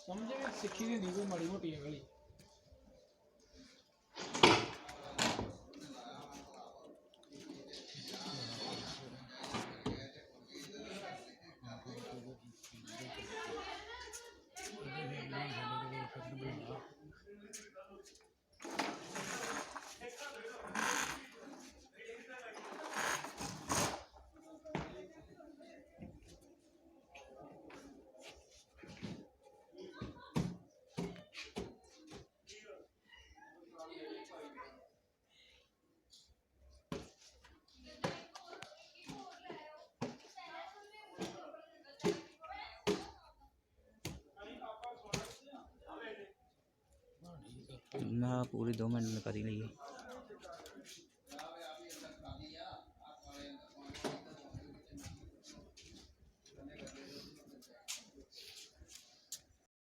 ਸਮਝ ਵੀ ਸਿੱਖੀ ਦੀ ਹੁੰਦੀ ਕੋਈ ਮਾੜੀ ਮੋਟੀ ਅਗਲੀ। मैं पूरी 2 मिनट में कर ही ली।